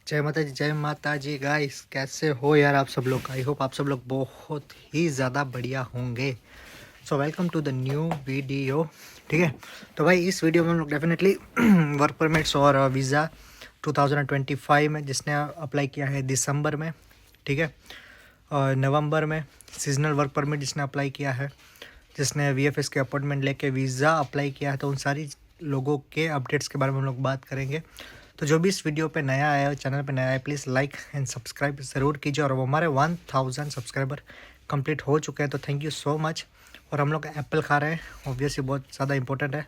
जय माता जी गाइस, कैसे हो यार आप सब लोग। आई होप आप सब लोग बहुत ही ज़्यादा बढ़िया होंगे। So welcome to the new video. ठीक है, तो भाई इस वीडियो में हम लोग डेफिनेटली वर्क परमिट्स और वीज़ा 2025 में जिसने अप्लाई किया है दिसंबर में, ठीक है, और नवंबर में सीजनल वर्क परमिट जिसने अप्लाई किया है, जिसने वीएफएस के अपॉइंटमेंट लेके वीज़ा अप्लाई किया है, तो उन सारी लोगों के अपडेट्स के बारे में हम लोग बात करेंगे। तो जो भी इस वीडियो पे नया आया है, चैनल पे नया आया है, प्लीज़ लाइक एंड सब्सक्राइब ज़रूर कीजिए। और वो हमारे 1000 सब्सक्राइबर कंप्लीट हो चुके हैं, तो थैंक यू सो मच। और हम लोग एप्पल खा रहे हैं, ऑब्वियसली बहुत ज़्यादा इंपॉर्टेंट है।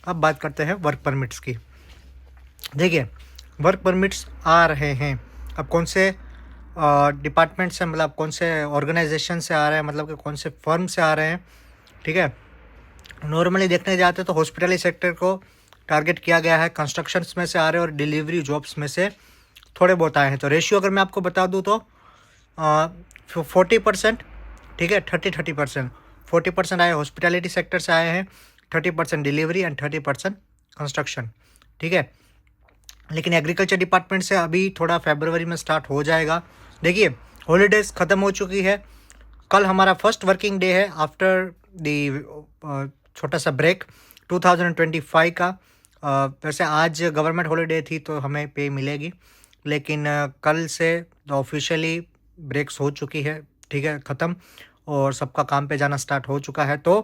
अब बात करते हैं वर्क परमिट्स की। देखिए, वर्क परमिट्स आ रहे हैं। अब कौन से डिपार्टमेंट से, मतलब कौन से ऑर्गेनाइजेशन से आ रहे हैं, मतलब कि कौन से फर्म से आ रहे हैं, ठीक है। नॉर्मली देखने जाते तो हॉस्पिटली सेक्टर को टारगेट किया गया है, कंस्ट्रक्शंस में से आ रहे हैं और डिलीवरी जॉब्स में से थोड़े बहुत आए हैं। तो रेशियो अगर मैं आपको बता दूं तो 40%, ठीक है, 30% 40% आए हॉस्पिटैलिटी सेक्टर से आए हैं, 30% डिलीवरी एंड 30% कंस्ट्रक्शन, ठीक है। लेकिन एग्रीकल्चर डिपार्टमेंट से अभी थोड़ा फरवरी में स्टार्ट हो जाएगा। देखिए, हॉलीडेज़ ख़त्म हो चुकी है। कल हमारा फर्स्ट वर्किंग डे है आफ्टर दी छोटा सा ब्रेक 2025 का। वैसे आज गवर्नमेंट हॉलीडे थी तो हमें पे मिलेगी, लेकिन कल से ऑफिशियली ब्रेक्स हो चुकी है, ठीक है, ख़त्म, और सबका काम पे जाना स्टार्ट हो चुका है। तो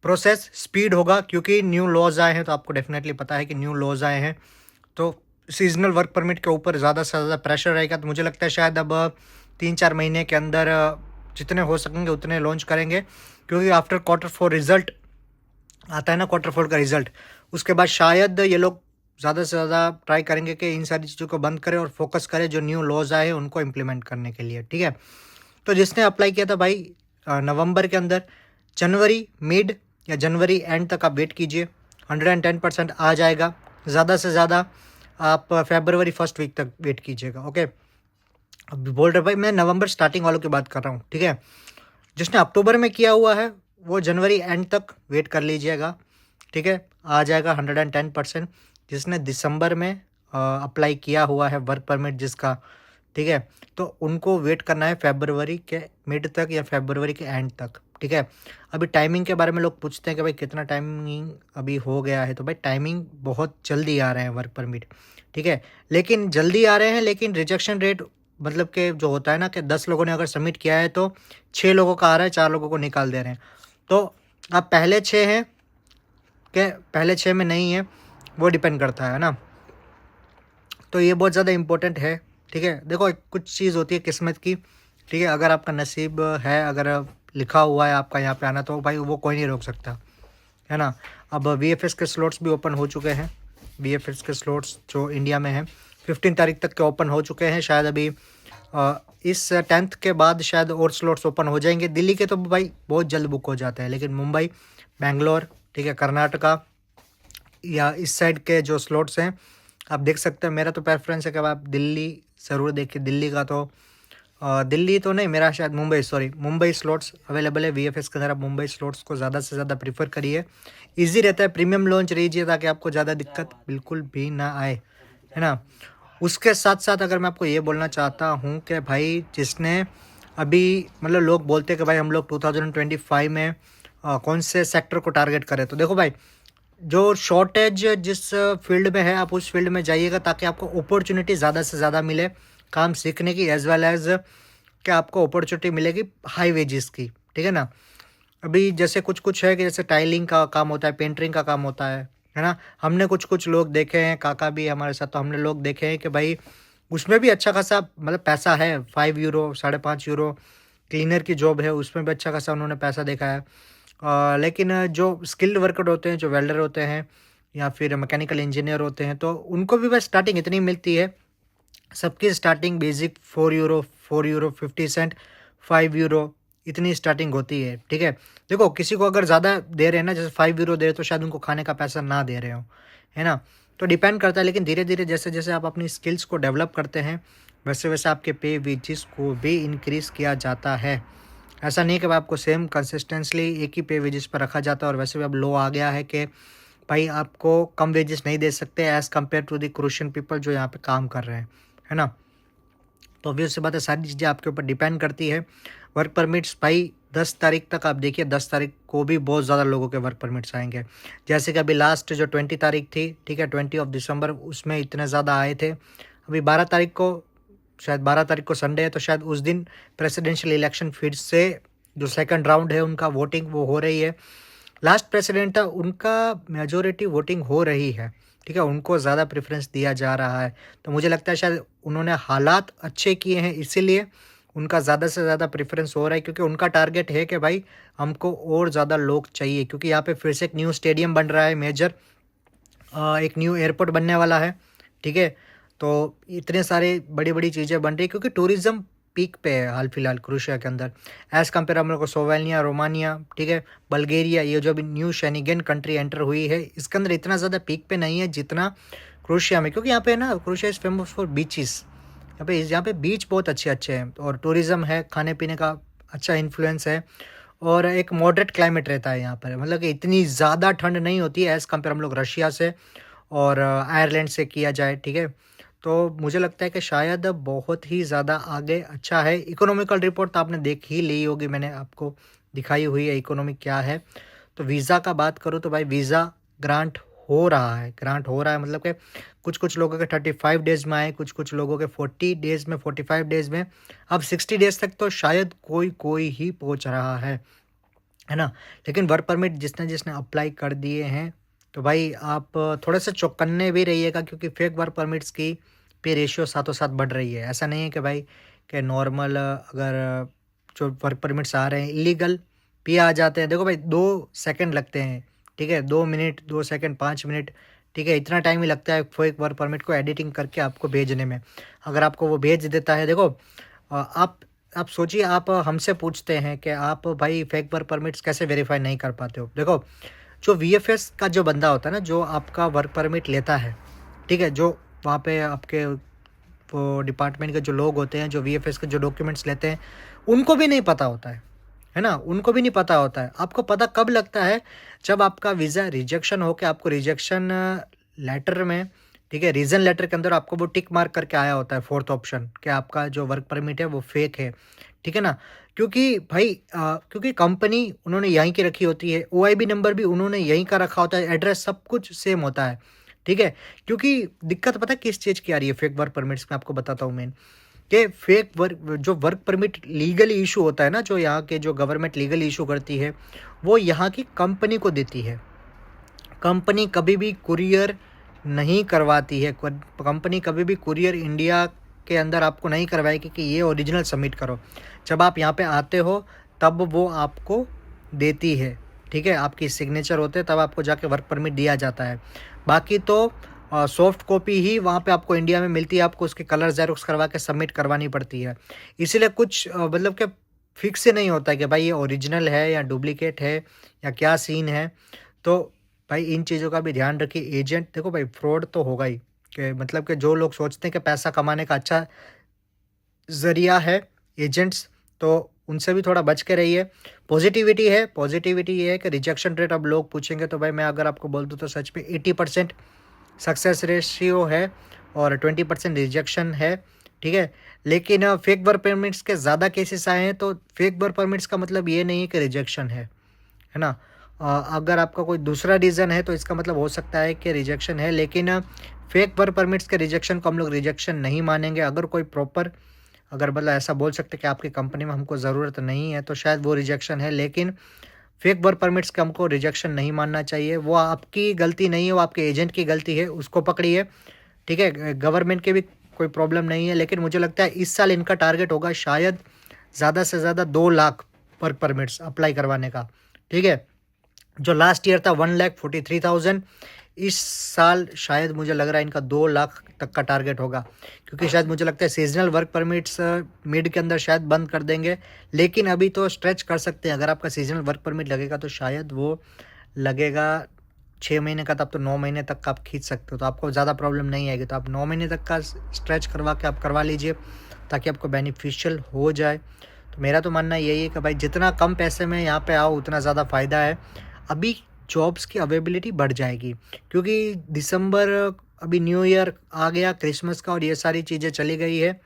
प्रोसेस स्पीड होगा क्योंकि न्यू लॉज आए हैं। तो आपको डेफिनेटली पता है कि न्यू लॉज आए हैं, तो सीजनल वर्क परमिट के ऊपर ज़्यादा से ज़्यादा प्रेशर रहेगा। तो मुझे लगता है शायद अब 3-4 महीने के अंदर जितने हो सकेंगे उतने लॉन्च करेंगे, क्योंकि आफ्टर Q4 रिजल्ट आता है ना, Q4 का रिजल्ट, उसके बाद शायद ये लोग ज़्यादा से ज़्यादा ट्राई करेंगे कि इन सारी चीज़ों को बंद करें और फोकस करें जो न्यू लॉज आए हैं उनको इम्प्लीमेंट करने के लिए, ठीक है। तो जिसने अप्लाई किया था भाई नवंबर के अंदर, जनवरी मिड या जनवरी एंड तक आप वेट कीजिए, 110% आ जाएगा। ज़्यादा से ज़्यादा आप फरवरी फर्स्ट वीक तक वेट कीजिएगा, ओके। अब बोल रहे भाई मैं नवंबर स्टार्टिंग वालों की बात कर रहा हूँ, ठीक है। जिसने अक्टूबर में किया हुआ है वो जनवरी एंड तक वेट कर लीजिएगा, ठीक है, आ जाएगा 110%। जिसने दिसंबर में अप्लाई किया हुआ है वर्क परमिट जिसका, ठीक है, तो उनको वेट करना है फरवरी के मिड तक या फरवरी के एंड तक, ठीक है। अभी टाइमिंग के बारे में लोग पूछते हैं कि भाई कितना टाइमिंग अभी हो गया है, तो भाई टाइमिंग बहुत जल्दी आ रहे हैं वर्क परमिट, ठीक है। लेकिन जल्दी आ रहे हैं, लेकिन रिजेक्शन रेट मतलब कि जो होता है ना कि 10 लोगों ने अगर सबमिट किया है तो 6 लोगों का आ रहा है, 4 लोगों को निकाल दे रहे हैं। तो अब पहले 6 हैं कि पहले 6 में नहीं है, वो डिपेंड करता है ना। तो ये बहुत ज़्यादा इम्पोर्टेंट है, ठीक है। देखो, कुछ चीज़ होती है किस्मत की, ठीक है। अगर आपका नसीब है, अगर लिखा हुआ है आपका यहाँ पे आना, तो भाई वो कोई नहीं रोक सकता, है ना। अब वीएफएस के स्लॉट्स भी ओपन हो चुके हैं। वीएफएस के स्लॉट्स जो इंडिया में हैं 15 तारीख तक के ओपन हो चुके हैं। शायद अभी इस 10th के बाद शायद और स्लॉट्स ओपन हो जाएंगे। दिल्ली के तो भाई बहुत जल्द बुक हो जाते हैं, लेकिन मुंबई, बेंगलोर, ठीक है, कर्नाटका या इस साइड के जो स्लॉट्स हैं आप देख सकते हैं। मेरा तो प्रेफरेंस है कि आप दिल्ली ज़रूर देखिए। दिल्ली का तो दिल्ली तो नहीं, मेरा शायद मुंबई स्लॉट्स अवेलेबल है वीएफएस के अंदर। आप मुंबई स्लॉट्स को ज़्यादा से ज़्यादा प्रीफर करिए, इजी रहता है। प्रीमियम लॉन्च रहिए ताकि आपको ज़्यादा दिक्कत बिल्कुल भी ना आए, है ना। उसके साथ साथ अगर मैं आपको ये बोलना चाहता हूँ कि भाई जिसने अभी, मतलब लोग बोलते हैं कि भाई हम लोग 2025 में कौन से सेक्टर को टारगेट करें, तो देखो भाई, जो शॉर्टेज जिस फील्ड में है आप उस फील्ड में जाइएगा ताकि आपको अपॉर्चुनिटी ज़्यादा से ज़्यादा मिले काम सीखने की, एज वेल एज कि आपको अपॉर्चुनिटी मिलेगी हाई वेजेस की, ठीक है ना। अभी जैसे कुछ है कि जैसे टाइलिंग का काम होता है, पेंटरिंग का काम होता है ना। हमने कुछ लोग देखे हैं, काका भी हमारे साथ, तो हमने लोग देखे हैं कि भाई उसमें भी अच्छा खासा मतलब पैसा है। 5 यूरो, 5.5 यूरो क्लीनर की जॉब है, उसमें भी अच्छा खासा उन्होंने पैसा देखा है। लेकिन जो स्किल्ड वर्कर होते हैं, जो वेल्डर होते हैं या फिर मैकेनिकल इंजीनियर होते हैं, तो उनको भी बस स्टार्टिंग इतनी मिलती है। सबकी starting basic 4 euro, 4 euro 50 cent, 5 euro इतनी स्टार्टिंग होती है, ठीक है। देखो, किसी को अगर ज़्यादा दे रहे हैं ना, जैसे 5 यूरो दे रहे तो शायद उनको खाने का पैसा ना दे रहे हो, है ना। तो डिपेंड करता है, लेकिन धीरे धीरे जैसे जैसे आप अपनी स्किल्स को डेवलप करते हैं वैसे वैसे आपके पे वेजेस को भी इंक्रीज़ किया जाता है। ऐसा नहीं कि आपको सेम कंसिस्टेंटली एक ही पे वेजेस पर रखा जाता है और वैसे भी अब लो आ गया है कि भाई आपको कम वेजेस नहीं दे सकते as compare to the Croatian people जो यहाँ पे काम कर रहे हैं, है ना। तो ऑब्वियस सी बात है, सारी चीज़ें आपके ऊपर डिपेंड करती है। वर्क परमिट्स भाई 10 तारीख तक आप देखिए, 10 तारीख को भी बहुत ज़्यादा लोगों के वर्क परमिट्स आएंगे। जैसे कि अभी लास्ट जो 20 तारीख थी, ठीक है, 20 ऑफ दिसंबर, उसमें इतने ज़्यादा आए थे। अभी 12 तारीख को, शायद 12 तारीख को संडे है, तो शायद उस दिन प्रेसिडेंशियल इलेक्शन फिर से जो सेकंड राउंड है उनका वोटिंग वो हो रही है। लास्ट प्रेसिडेंट था उनका मेजोरिटी वोटिंग हो रही है, ठीक है, उनको ज़्यादा प्रेफरेंस दिया जा रहा है। तो मुझे लगता है शायद उन्होंने हालात अच्छे किए हैं, इसीलिए उनका ज़्यादा से ज़्यादा प्रेफरेंस हो रहा है, क्योंकि उनका टारगेट है कि भाई हमको और ज़्यादा लोग चाहिए, क्योंकि यहाँ पे फिर से एक न्यू स्टेडियम बन रहा है मेजर, एक न्यू एयरपोर्ट बनने वाला है, ठीक है। तो इतने सारे बड़ी बड़ी चीज़ें बन रही है, क्योंकि टूरिज़्म पीक पे है हाल फिलहाल क्रोएशिया के अंदर, एज़ कम्पेयर हम लोग को स्लोवेनिया, रोमानिया, ठीक है, बल्गेरिया, ये जो भी न्यू शेनिगन कंट्री एंटर हुई है, इसके अंदर इतना ज़्यादा पीक पे नहीं है जितना क्रोएशिया में, क्योंकि यहाँ पे ना Croatia is famous for beaches. यहाँ पे बीच बहुत अच्छे अच्छे हैं, और टूरिज़्म है, खाने पीने का अच्छा इन्फ्लुएंस है, और एक मॉडरेट क्लाइमेट रहता है यहाँ पर, मतलब कि इतनी ज़्यादा ठंड नहीं होती है एज़ कम्पेयर हम लोग रशिया से और आयरलैंड से किया जाए, ठीक है। तो मुझे लगता है कि शायद बहुत ही ज़्यादा आगे अच्छा है। इकोनॉमिकल रिपोर्ट तो आपने देख ही ली होगी, मैंने आपको दिखाई हुई है इकोनॉमी क्या है। तो वीज़ा का बात करूँ तो भाई वीज़ा ग्रांट हो रहा है, मतलब कि कुछ कुछ लोगों के 35 डेज़ में आए, कुछ कुछ लोगों के 40 डेज़ में, 45 डेज़ में, अब 60 डेज़ तक तो शायद कोई ही पहुंच रहा है ना। लेकिन वर्क परमिट जिसने जिसने अप्लाई कर दिए हैं, तो भाई आप थोड़े से चौकन्ने भी रहिएगा, क्योंकि फेक वर्क परमिट्स की पे रेशियो साथों साथ बढ़ रही है। ऐसा नहीं है कि भाई कि नॉर्मल अगर जो वर्क परमिट्स आ रहे हैं इलीगल भी आ जाते हैं। देखो भाई 2 सेकंड लगते हैं, ठीक है, 2 मिनट, 2 सेकंड, 5 मिनट, ठीक है, इतना टाइम ही लगता है फेक वर्क परमिट को एडिटिंग करके आपको भेजने में। अगर आपको वो भेज देता है, देखो आप सोचिए, आप हमसे पूछते हैं कि आप भाई फेक वर्क परमिट्स कैसे वेरीफाई नहीं कर पाते हो। देखो जो वीएफएस का जो बंदा होता है ना, जो आपका वर्क परमिट लेता है, ठीक है, जो वहाँ पे आपके वो डिपार्टमेंट के जो लोग होते हैं, जो वीएफएस के जो डॉक्यूमेंट्स लेते हैं, उनको भी नहीं पता होता है ना, उनको भी नहीं पता होता है। आपको पता कब लगता है, जब आपका वीज़ा रिजेक्शन हो के आपको रिजेक्शन लेटर में, ठीक है, रीज़न लेटर के अंदर आपको वो टिक मार्क करके आया होता है 4th ऑप्शन, कि आपका जो वर्क परमिट है वो फेक है, ठीक है ना। क्योंकि भाई क्योंकि कंपनी उन्होंने यहीं की रखी होती है, ओआईबी नंबर भी उन्होंने यहीं का रखा होता है, एड्रेस सब कुछ सेम होता है, ठीक है। क्योंकि दिक्कत पता है किस चीज़ की आ रही है फेक वर्क परमिट्स में, आपको बताता हूँ मैं, कि फेक वर्क जो वर्क परमिट लीगली इशू होता है ना, जो यहाँ के जो गवर्नमेंट लीगली इशू करती है, वो यहाँ की कंपनी को देती है। कंपनी कभी भी कुरियर नहीं करवाती है, कंपनी कभी भी कुरियर इंडिया के अंदर आपको नहीं करवाएगी कि ये ओरिजिनल सबमिट करो। जब आप यहाँ पे आते हो तब वो आपको देती है, ठीक है, आपकी सिग्नेचर होते हैं तब आपको जाके वर्क परमिट दिया जाता है। बाकी तो सॉफ्ट कॉपी ही वहाँ पे आपको इंडिया में मिलती है, आपको उसके कलर जेरोक्स करवा के सबमिट करवानी पड़ती है। इसीलिए कुछ मतलब कि फिक्स से नहीं होता है कि भाई ये ओरिजिनल है या डुप्लीकेट है या क्या सीन है। तो भाई इन चीज़ों का भी ध्यान रखिए। एजेंट, देखो भाई फ्रॉड तो होगा ही, कि मतलब कि जो लोग सोचते हैं कि पैसा कमाने का अच्छा ज़रिया है एजेंट्स, तो उनसे भी थोड़ा बच के रहिए। पॉजिटिविटी ये है कि रिजेक्शन रेट अब लोग पूछेंगे तो भाई मैं अगर आपको बोल दूँ तो सच में 80% सक्सेस रेशियो है और 20% रिजेक्शन है, ठीक है। लेकिन फेक वर्क परमिट्स के ज़्यादा केसेस आए हैं, तो फेक वर्क परमिट्स का मतलब ये नहीं है कि रिजेक्शन है ना। अगर आपका कोई दूसरा रीज़न है तो इसका मतलब हो सकता है कि रिजेक्शन है, लेकिन फेक वर्क परमिट्स के रिजेक्शन को हम लोग रिजेक्शन नहीं मानेंगे। अगर कोई प्रॉपर, अगर मतलब ऐसा बोल सकते कि आपकी कंपनी में हमको ज़रूरत नहीं है, तो शायद वो रिजेक्शन है, लेकिन फेक वर्क परमिट्स का हमको रिजेक्शन नहीं मानना चाहिए। वो आपकी गलती नहीं है, वो आपके एजेंट की गलती है, उसको पकड़िए, ठीक है। गवर्नमेंट के भी कोई प्रॉब्लम नहीं है, लेकिन मुझे लगता है इस साल इनका टारगेट होगा शायद ज़्यादा से ज़्यादा 2 लाख वर्क परमिट्स अप्लाई करवाने का, ठीक है। जो लास्ट ईयर था 1,43,000, इस साल शायद मुझे लग रहा है इनका 2 लाख तक का टारगेट होगा, क्योंकि शायद मुझे लगता है सीजनल वर्क परमिट्स मिड के अंदर शायद बंद कर देंगे, लेकिन अभी तो स्ट्रेच कर सकते हैं। अगर आपका सीजनल वर्क परमिट लगेगा तो शायद वो लगेगा 6 महीने का, तब तो 9 महीने तक का आप खींच सकते हो, तो आपको ज़्यादा प्रॉब्लम नहीं आएगी। तो आप 9 महीने तक का स्ट्रेच करवा के आप करवा लीजिए, ताकि आपको बेनिफिशियल हो जाए। तो मेरा तो मानना यही है कि भाई जितना कम पैसे में यहाँ पे आओ उतना ज़्यादा फ़ायदा है। अभी जॉब्स की अवेलेबिलिटी बढ़ जाएगी, क्योंकि दिसंबर अभी न्यू ईयर आ गया, क्रिसमस का, और ये सारी चीज़ें चली गई है।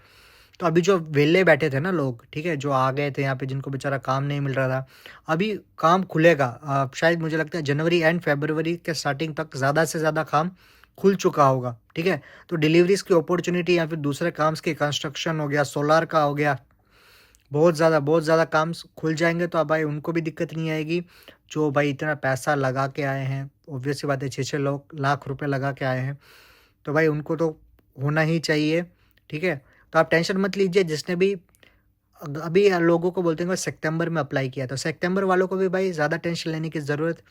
तो अभी जो वेले बैठे थे ना लोग, ठीक है, जो आ गए थे यहाँ पे, जिनको बेचारा काम नहीं मिल रहा था, अभी काम खुलेगा। शायद मुझे लगता है जनवरी एंड फरवरी के स्टार्टिंग तक ज़्यादा से ज़्यादा काम खुल चुका होगा, ठीक है। तो डिलीवरीज की अपॉर्चुनिटी या फिर दूसरे काम्स की, कंस्ट्रक्शन हो गया, सोलार का हो गया, बहुत ज़्यादा काम खुल जाएंगे। तो अब भाई उनको भी दिक्कत नहीं आएगी, जो भाई इतना पैसा लगा के आए हैं, ऑब्वियस सी बात है, 6-6 लाख रुपए लगा के आए हैं, तो भाई उनको तो होना ही चाहिए, ठीक है। तो आप टेंशन मत लीजिए। जिसने भी अभी लोगों को बोलते हैं सितंबर में अप्लाई किया, तो सितंबर वालों को भी भाई ज़्यादा टेंशन लेने की ज़रूरत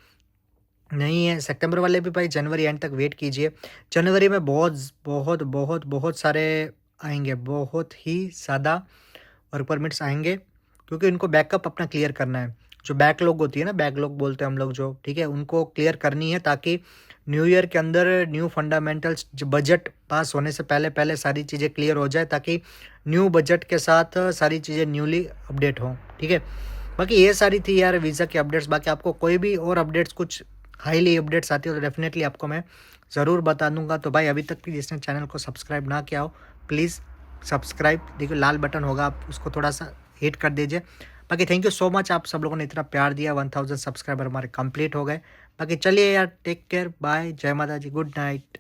नहीं है। सितंबर वाले भी भाई जनवरी एंड तक वेट कीजिए। जनवरी में बहुत बहुत बहुत बहुत सारे आएंगे, बहुत ही ज़्यादा वर्क परमिट्स आएंगे, क्योंकि उनको बैकअप अपना क्लियर करना है। जो बैकलॉग होती है ना, बैकलॉग बोलते हैं हम लोग जो, ठीक है, उनको क्लियर करनी है, ताकि न्यू ईयर के अंदर न्यू फंडामेंटल्स, जो बजट पास होने से पहले पहले सारी चीज़ें क्लियर हो जाए, ताकि न्यू बजट के साथ सारी चीज़ें न्यूली अपडेट हों, ठीक है। बाकी ये सारी थी यार वीज़ा की अपडेट्स। बाकी आपको कोई भी और अपडेट्स, कुछ हाईली अपडेट्स आती हो तो डेफिनेटली आपको मैं ज़रूर बता दूंगा। तो भाई अभी तक भी जिसने चैनल को सब्सक्राइब ना किया हो, प्लीज़ सब्सक्राइब, देखिए लाल बटन होगा, आप उसको थोड़ा सा हिट कर दीजिए। बाकी थैंक यू सो मच, आप सब लोगों ने इतना प्यार दिया। 1000 सब्सक्राइबर हमारे कंप्लीट हो गए। बाकी चलिए यार, टेक केयर, बाय, जय माता जी, गुड नाइट।